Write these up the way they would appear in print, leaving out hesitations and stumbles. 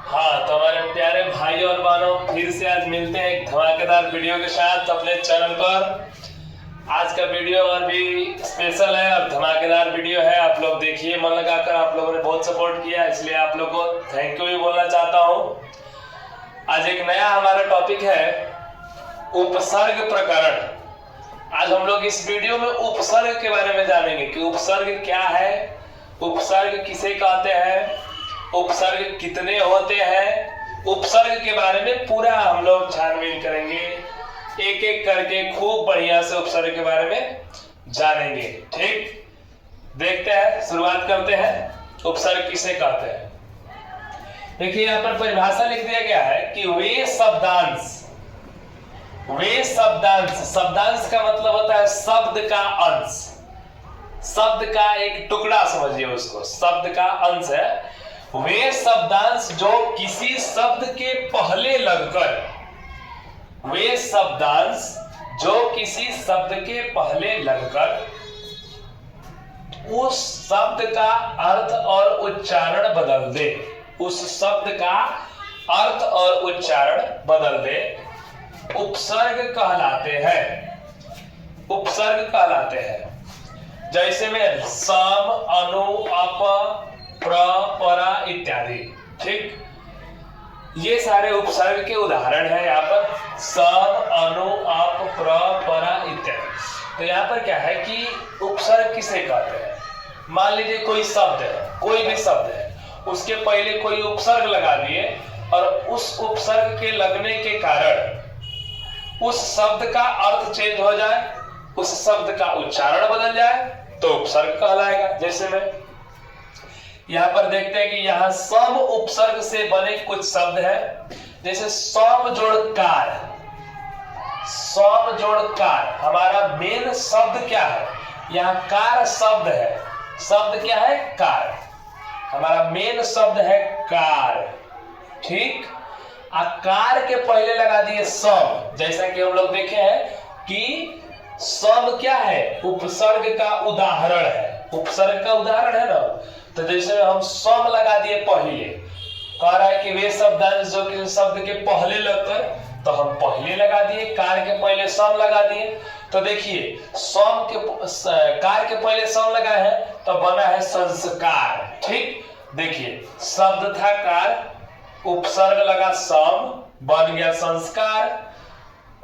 हाँ, तो हमारे प्यारे भाई और बहनों, फिर से आज मिलते हैं एक धमाकेदार वीडियो के साथ अपने चैनल पर। आज का वीडियो और भी स्पेशल है और धमाकेदार वीडियो है। आप लोग देखिए मन लगाकर, आप लोगों ने बहुत सपोर्ट किया, इसलिए आप लोगों को थैंक यू भी बोलना चाहता हूँ। आज एक नया हमारा टॉपिक है उपसर्ग प्रकरण। आज हम लोग इस वीडियो में उपसर्ग के बारे में जानेंगे कि उपसर्ग क्या है, उपसर्ग किसे कहते हैं, उपसर्ग कितने होते हैं। उपसर्ग के बारे में पूरा हम लोग छानबीन करेंगे, एक एक करके खूब बढ़िया से उपसर्ग के बारे में जानेंगे। ठीक, देखते हैं, शुरुआत करते हैं। उपसर्ग किसे कहते हैं? देखिए यहाँ पर परिभाषा लिख दिया गया है कि वे शब्दांश, वे शब्दांश, शब्दांश का मतलब होता है शब्द का अंश, शब्द का एक टुकड़ा समझिए उसको, शब्द का अंश है। वे शब्दांश जो किसी शब्द के पहले लगकर, वे शब्दांश जो किसी शब्द के पहले लगकर उस शब्द का अर्थ और उच्चारण बदल दे, उस शब्द का अर्थ और उच्चारण बदल दे, उपसर्ग कहलाते हैं, उपसर्ग कहलाते हैं। जैसे में सम, अनु, अप, प्र, परा इत्यादि। ठीक, ये सारे उपसर्ग के उदाहरण हैं। यहाँ पर सम, अनु, अप, प्र, परा इत्यादि। तो यहाँ पर क्या है कि उपसर्ग किसे कहते हैं? मान लीजिए कोई शब्द है, कोई भी शब्द है, उसके पहले कोई उपसर्ग लगा दिए और उस उपसर्ग के लगने के कारण उस शब्द का अर्थ चेंज हो जाए, उस शब्द का उच्चारण बदल जाए, तो उपसर्ग कहलाएगा। जैसे में यहाँ पर देखते हैं कि यहाँ सम उपसर्ग से बने कुछ शब्द हैं, जैसे सम जोड़ कार, सम जोड़ कार। हमारा मेन शब्द क्या है? यहाँ कार शब्द है, शब्द क्या है? कार। हमारा मेन शब्द है कार। ठीक, कार के पहले लगा दिए सम, जैसा कि हम लोग देखे हैं कि सम क्या है? उपसर्ग का उदाहरण है, उपसर्ग का उदाहरण है ना। तो जैसे हम सम लगा दिए पहले, कह रहा है कि वे शब्दांश जो किसी शब्द के पहले लगकर, तो हम पहले लगा दिए, कार के पहले सम लगा दिए। तो देखिए सम के कार के पहले सम लगा है तो बना है संस्कार। ठीक, देखिए शब्द था कार, उपसर्ग लगा सम, बन गया संस्कार।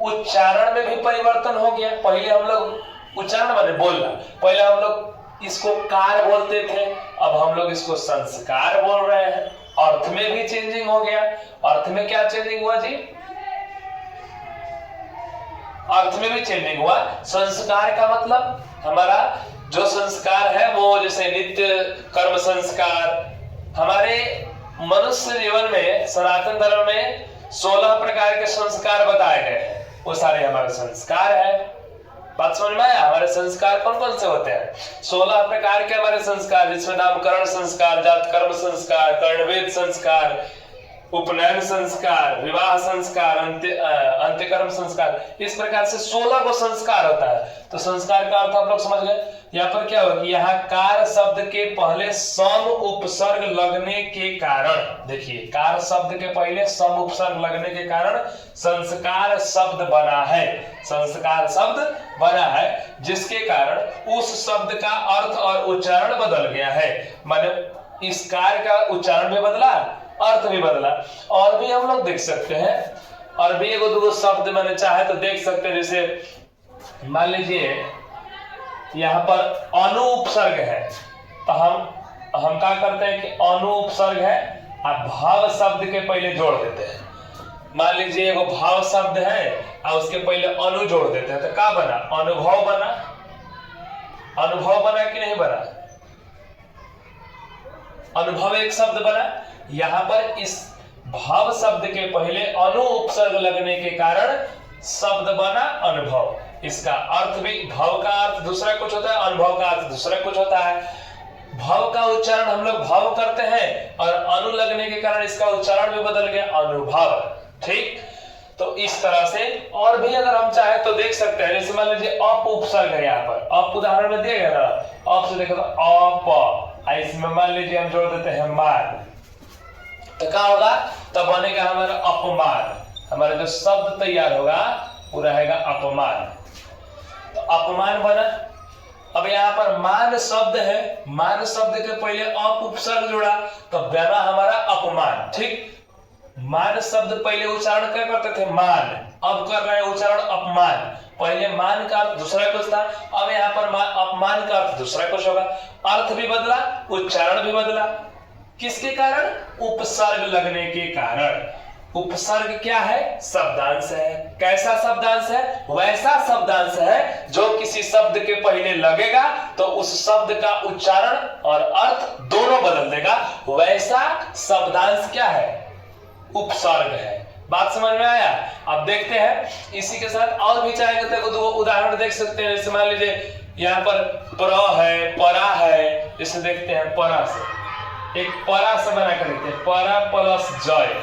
उच्चारण में भी परिवर्तन हो गया। पहले हम लोग उच्चारण माने बोलना, पहले हम लोग इसको कार बोलते थे, अब हम लोग इसको संस्कार बोल रहे हैं। अर्थ में भी चेंजिंग हो गया। अर्थ में क्या चेंजिंग हुआ जी? अर्थ में भी चेंजिंग हुआ। संस्कार का मतलब हमारा जो संस्कार है वो जैसे नित्य कर्म संस्कार। हमारे मनुष्य जीवन में सनातन धर्म में 16 प्रकार के संस्कार बताए गए हैं, वो सारे हमारे संस्कार है। बात समझ में आया? हमारे संस्कार कौन कौन से होते हैं? 16 प्रकार के हमारे संस्कार, जिसमें नामकरण संस्कार, जात कर्म संस्कार, कर्णवेद संस्कार, उपनयन संस्कार, विवाह संस्कार, अंत्यकर्म संस्कार, इस प्रकार से 16 को संस्कार होता है। तो संस्कार का अर्थ आप लोग समझ गए। यहाँ पर क्या होगा कि यहाँ कार शब्द के पहले सम उपसर्ग लगने के कारण, देखिए कार शब्द के पहले सम उपसर्ग लगने के कारण संस्कार शब्द बना है, संस्कार शब्द बना है, जिसके कारण उस शब्द का अर्थ और उच्चारण बदल गया है। माने इस कार का उच्चारण भी बदला, अर्थ भी बदला। और भी हम लोग देख सकते हैं, और भी एगो दूगो शब्द मैंने चाहे तो देख सकते हैं। जैसे मान लीजिए यहाँ पर अनु उपसर्ग है, तो हम क्या करते हैं कि अनु उपसर्ग है और भाव शब्द के पहले जोड़ देते हैं। मान लीजिए एगो भाव शब्द है और उसके पहले अनु जोड़ देते हैं, तो क्या बना? अनुभव बना। अनुभव बना कि नहीं बना? अनुभव एक शब्द बना। यहाँ पर इस भाव शब्द के पहले अनु उपसर्ग लगने के कारण शब्द बना अनुभव। इसका अर्थ भी, भाव का अर्थ दूसरा कुछ होता है, अनुभव का अर्थ दूसरा कुछ होता है। भाव का उच्चारण हम लोग भाव करते हैं और अनु लगने के कारण इसका उच्चारण भी बदल गया, अनुभव। ठीक, तो इस तरह से और भी अगर हम चाहे तो देख सकते हैं। जैसे मान लीजिए अप उपसर्ग है, यहाँ पर अप उदाहरण में दिया गया ना, अप से देखो तो अप, इसमें मान लीजिए हम जोड़ देते हैं मान, तो क्या होगा, तब बनेगा हमारा अपमान। हमारा जो शब्द तैयार होगा वो रहेगा अपमान। तो अपमान बना। अब यहाँ पर मान शब्द है, मान शब्द के पहले अप उपसर्ग जुड़ा तो बना हमारा अपमान। ठीक, मान शब्द पहले उच्चारण क्या करते थे, मान, अब कर रहे हैं उच्चारण अपमान। पहले मान का अर्थ दूसरा कुछ था, अब यहाँ पर अपमान का अर्थ दूसरा कुछ होगा। अर्थ भी बदला, उच्चारण भी बदला। किसके कारण, उपसर्ग लगने के कारण। उपसर्ग क्या है, शब्दांश है। कैसा शब्दांश है, वैसा शब्दांश है जो किसी शब्द के पहले लगेगा तो उस शब्द का उच्चारण और अर्थ दोनों बदल देगा, वैसा शब्दांश क्या है, उपसर्ग है। बात समझ में आया। अब देखते हैं इसी के साथ और भी चाहेंगे तो दो उदाहरण देख सकते हैं। जैसे मान लीजिए यहाँ पर प्र है, परा है, जैसे देखते हैं परा से, एक परा से बना कर देखते हैं, परा प्लस जय,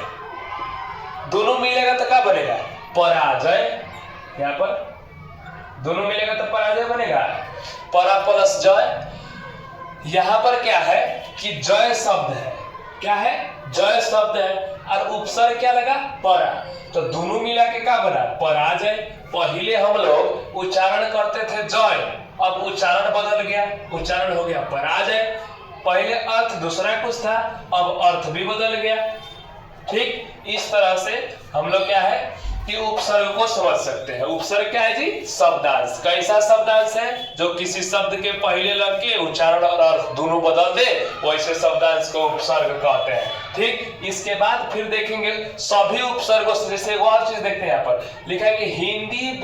दोनों मिलेगा तो क्या बनेगा, पराजय। यहाँ पर दोनों मिलेगा तो पराजय बनेगा, परा प्लस जय। यहाँ पर क्या है कि जय शब्द है, क्या है, जय शब्द है, और उपसर्ग क्या लगा, परा, तो दोनों मिला के क्या बना, पराजय। पहले हम लोग उच्चारण करते थे जय, अब उच्चारण बदल गया, उच्चारण हो गया पराजय। पहले अर्थ दूसरा कुछ था, अब अर्थ भी बदल गया। ठीक, इस तरह से हम लोग क्या है कि उपसर्ग को समझ सकते हैं। उपसर्ग क्या है जी, शब्दांश। कैसा शब्दांश है, जो किसी शब्द के पहले लग के उच्चारण और अर्थ दोनों बदल दे, वैसे शब्दांश को उपसर्ग कहते हैं। ठीक, इसके बाद फिर देखेंगे सभी उपसर्गों से। जैसे एक और चीज देखते हैं, यहाँ पर लिखा है कि हिंदी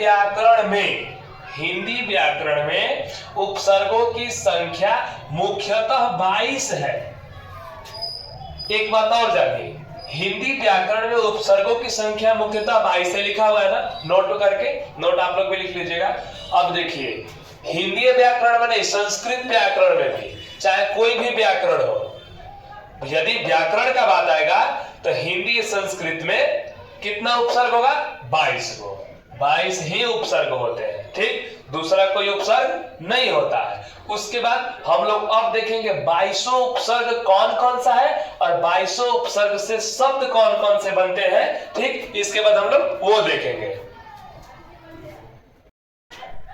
व्याकरण में उपसर्गों की संख्या मुख्यतः 22 है। एक बात और जानिए, हिंदी व्याकरण में उपसर्गों की संख्या मुख्यतः 22 से लिखा हुआ है ना, नोट करके, नोट आप लोग भी लिख लीजिएगा। अब देखिए, हिंदी व्याकरण में नहीं, संस्कृत व्याकरण में भी, चाहे कोई भी व्याकरण हो, यदि व्याकरण का बात आएगा तो हिंदी संस्कृत में कितना उपसर्ग होगा, 22 को, 22 ही उपसर्ग होते हैं। ठीक, दूसरा कोई उपसर्ग नहीं होता है। उसके बाद हम लोग अब देखेंगे 22 उपसर्ग कौन कौन सा है और 22 उपसर्ग से शब्द कौन कौन से बनते हैं। ठीक, इसके बाद हम लोग वो देखेंगे।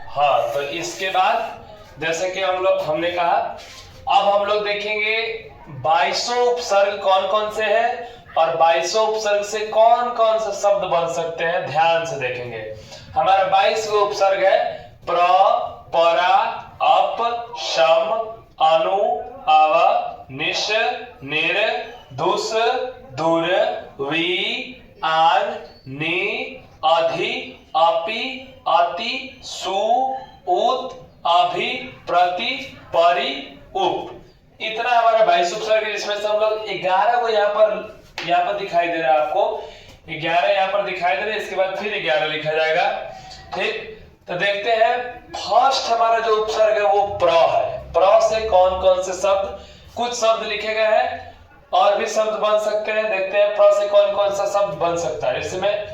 हाँ, तो इसके बाद जैसे कि हमने कहा, अब हम लोग देखेंगे 22 उपसर्ग कौन कौन से हैं और 22 उपसर्ग से कौन कौन से शब्द बन सकते हैं, ध्यान से देखेंगे। हमारा 22 गो उपसर्ग है, प्र, परा, अप, शम, अनु, अव, निश, निर, दुस, दुर, वी, आन, नि, अधि, अपि, अति, सु, उत, अभि, प्रति, परि, उप। इतना हमारा 22 उपसर्ग है, जिसमें से हम लोग 11 को यहाँ पर दिखाई दे रहा है आपको, 11 यहाँ पर दिखाई दे रहा है। इसके बाद फिर 11 लिखा जाएगा। ठीक, तो देखते हैं फर्स्ट हमारा जो उपसर्ग है वो प्र है। प्र से कौन कौन से शब्द, कुछ शब्द लिखे गए हैं और भी शब्द बन सकते हैं। देखते हैं प्र से कौन कौन सा शब्द बन सकता है। जैसे में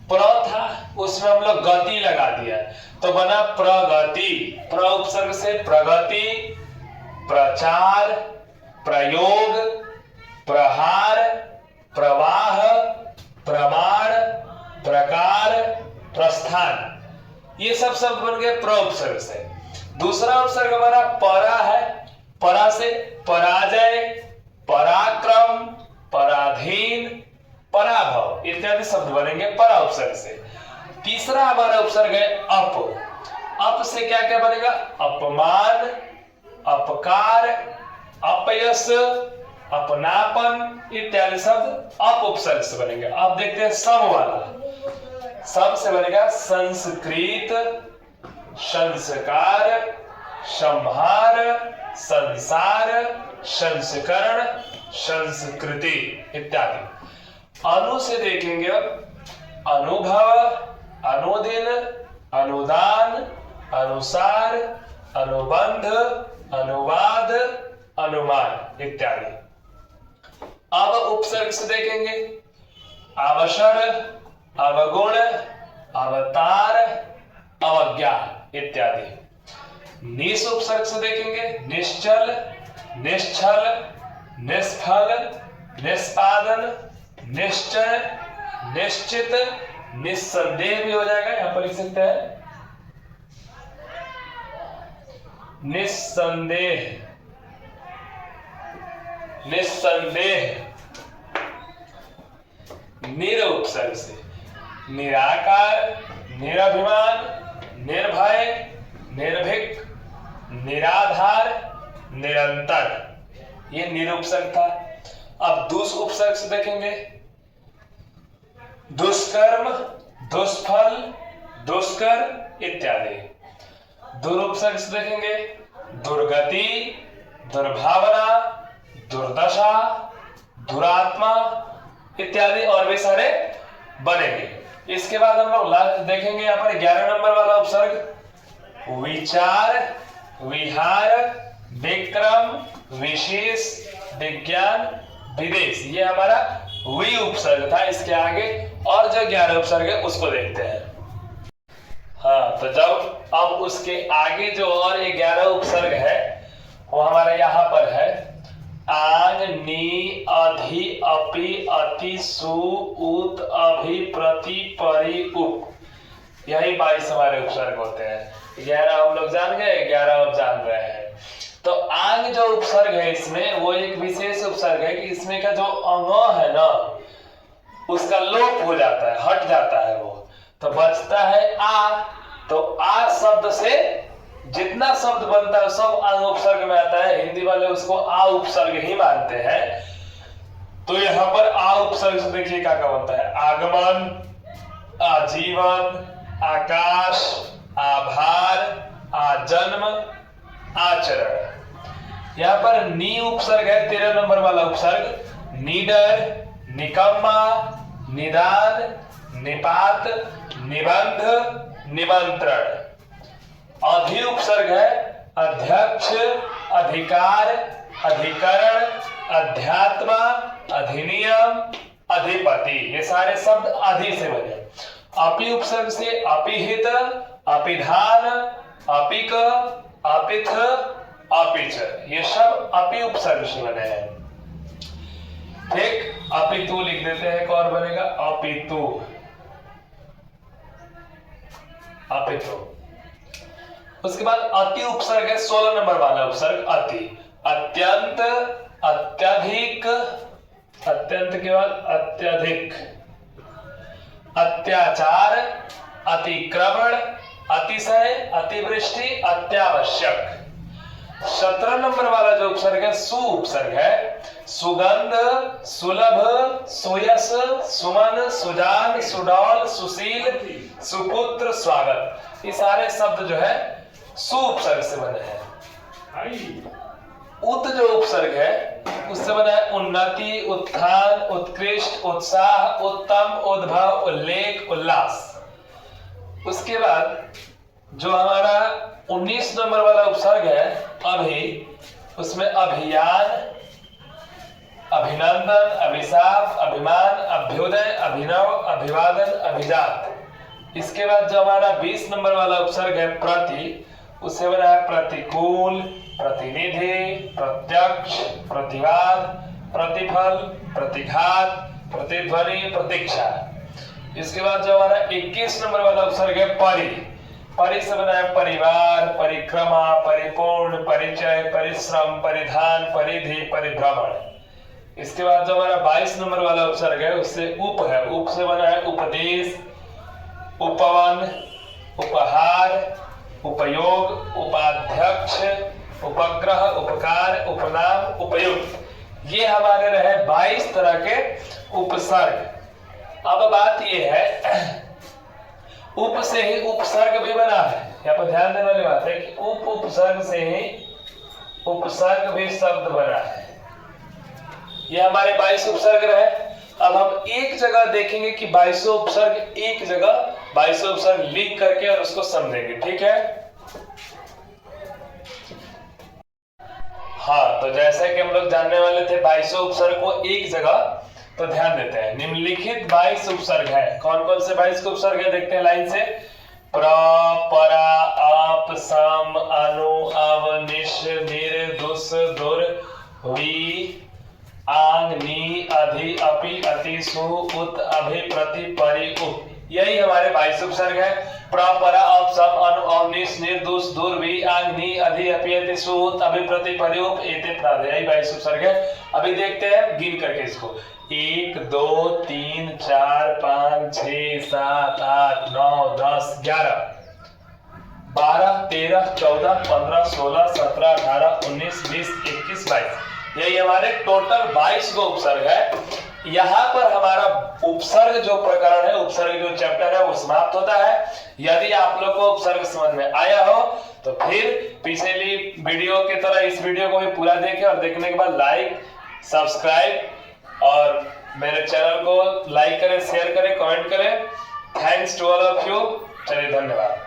प्र था, उसमें हम लोग गति लगा दिया तो बना प्रगति। प्र उपसर्ग से प्रगति, प्रचार, प्रयोग, प्रहार, प्रवाह, प्रमाण, प्रकार, प्रस्थान, ये सब शब्द बन गए प्र उपसर्ग से। दूसरा उपसर्ग हमारा परा है, परा से पराजय, पराक्रम, पराधीन, पराभव इत्यादि शब्द बनेंगे परा उपसर्ग से। तीसरा हमारा उपसर्ग है अप। अप से क्या क्या बनेगा, अपमान, अपकार, अपयश, अपनापन इत्यादि शब्द अप उपसर्ग से बनेंगे। अब देखते हैं सम वाला। सम से बनेगा संस्कृत, संस्कार, संहार, संसार, संस्करण, संस्कृति इत्यादि। अनु से देखेंगे अनुभव, अनुदिन, अनुदान, अनुसार, अनुबंध, अनुवाद, अनुमान इत्यादि। अब उपसर्ग से देखेंगे अवसर, अवगुण, अवतार, अवज्ञा इत्यादि। निस उपसर्ग से देखेंगे निश्चल, निश्चल, निष्फल, निष्पादन, निश्चय, निश्चित, निस्संदेह भी हो जाएगा, यहां पर लिख सकते हैं निस्संदेह, निस्संदेह। निर उपसर्ग से निराकार, निरभिमान, निर्भय, निर्भीक, निराधार, निरंतर, ये निर उपसर्ग था। अब दुष् उपसर्ग से देखेंगे दुष्कर्म, दुष्फल, दुष्कर इत्यादि। दुरुपसर्ग से देखेंगे दुर्गति, दुर्भावना, दुर्दशा, दुरात्मा इत्यादि और भी सारे बनेंगे। इसके बाद हम लोग देखेंगे यहाँ पर 11 नंबर वाला उपसर्ग विचार, विहार, विक्रम, विशेष, विज्ञान, विदेश। ये हमारा वि उपसर्ग था। इसके आगे और जो 11 उपसर्ग है उसको देखते हैं। हाँ, तो जब अब उसके आगे जो और 11 उपसर्ग है वो हमारे यहाँ पर है आंग, नी, अधि, अपि, अति, सु, उत, अभि, प्रति, परि, उप। यही 22 हमारे उपसर्ग होते हैं। 11 हम लोग जान गए, 11 अब जान रहे हैं। तो आंग जो उपसर्ग है इसमें वो एक विशेष उपसर्ग है कि इसमें का जो अंग है ना उसका लोप हो जाता है, हट जाता है वो, तो बचता है आ। तो आ शब्द से जितना शब्द बनता है सब आंग उपसर्ग में आता है। हिंदी वाले उसको आ उपसर्ग ही मानते हैं। तो यहाँ पर आ उपसर्ग से देखिए क्या क्या बनता है आगमन, आजीवन, आकाश, आभार, आजन्म, आचरण। यहाँ पर नी उपसर्ग है 13 नंबर वाला उपसर्ग निडर, निकम्मा, निदान, निपात, निबंध, निमंत्रण। अधि उपसर्ग है अध्यक्ष, अधिकार, अधिकरण, अध्यात्म, अधिनियम, अधिपति। ये सारे शब्द अधि से बने। अपि उपसर्ग से अपिहित, अपिधान, अपिक, अपिथ, अपिच। ये सब अपि उपसर्ग से बने हैं। ठीक, अपितु लिख देते हैं। एक और बनेगा अपितु, अपितु। उसके बाद अति उपसर्ग है 16 नंबर वाला उपसर्ग अति। अत्यंत, अत्यधिक, अत्यंत के बाद अत्यधिक, अत्याचार, अतिक्रमण, अतिशय, अतिवृष्टि, अत्यावश्यक। 17 नंबर वाला जो उपसर्ग है सु उपसर्ग है सुगंध, सुलभ, सुयश, सुमन, सुजान, सुडौल, सुशील, सुपुत्र, स्वागत। ये सारे शब्द जो है सु उपसर्ग से बने हैं। उत जो उपसर्ग है उससे बना है उन्नति, उत्थान, उत्कृष्ट, उत्साह, उत्तम, उद्भव, उल्लेख, उल्लास। उसके बाद जो हमारा 19 नंबर वाला उपसर्ग है अभि, उसमें अभियान, अभिनंदन, अभिशाप, अभिमान, अभ्युदय, अभिनव, अभिवादन, अभिजात। इसके बाद जो हमारा 20 नंबर वाला उपसर्ग है प्रति, उससे बना है प्रतिकूल, प्रतिनिधि, प्रत्यक्ष, प्रतिवाद, प्रतिफल, प्रतिघात, प्रतिध्वनि, प्रतीक्षा। इसके बाद जो हमारा 21 नंबर वाला उपसर्ग है परि, परि से बना है परिवार, परिक्रमा, परिपूर्ण, परिचय, परिश्रम, परिधान, परिधि, परिभ्रमण। इसके बाद जो हमारा 22 नंबर वाला उपसर्ग है उससे उप है, उप से बना है उपदेश, उपवन, उपहार, उपयोग, उपाध्यक्ष, उपग्रह, उपकार, उपनाम, उपयुक्त। ये हमारे रहे 22 तरह के उपसर्ग। अब बात ये है उप से ही उपसर्ग भी बना है। यहाँ पर ध्यान देने वाली बात है कि उप उपसर्ग से ही उपसर्ग भी शब्द बना है। ये हमारे 22 उपसर्ग रहे। अब हम एक जगह देखेंगे कि 22 उपसर्ग, एक जगह 22 उपसर्ग लिख करके और उसको समझेंगे। ठीक है, हाँ, तो जैसे कि हम लोग जानने वाले थे 22 उपसर्ग को एक जगह, तो ध्यान देते हैं। निम्नलिखित 22 उपसर्ग है। कौन कौन से 22 उपसर्ग है देखते हैं लाइन से। प्र, परा, आप, सम, अनु, अव, निश, निर, दुस, दुर, वी, आंग, नी, अधि, अपि, अति, सु, उत, अभि, प्रति, परि, उप। यही हमारे 22 उपसर्ग है। प्र, परा, अप, सप, अनु, अव, निस, निर, दुस, दुर, वी, आंग, नी, अधि, अपि, अति, सु, उत, अभि, प्रति, परि, उप, एते, प्राद। यही 22 उपसर्ग है। अभी देखते हैं गिन करके इसको। 1 2 3 4 5 6 7 8 9 10 11 12 13 14 15 16 17 18 19 20 21 22। यही हमारे टोटल 22 गो उपसर्ग है। यहाँ पर हमारा उपसर्ग जो प्रकरण है, उपसर्ग जो चैप्टर है वो समाप्त होता है। यदि आप लोग को उपसर्ग समझ में आया हो तो फिर पिछली वीडियो की तरह इस वीडियो को भी पूरा देखें और देखने के बाद लाइक, सब्सक्राइब और मेरे चैनल को लाइक करें, शेयर करें, कमेंट करें। Thanks to all of you. चलिए, धन्यवाद।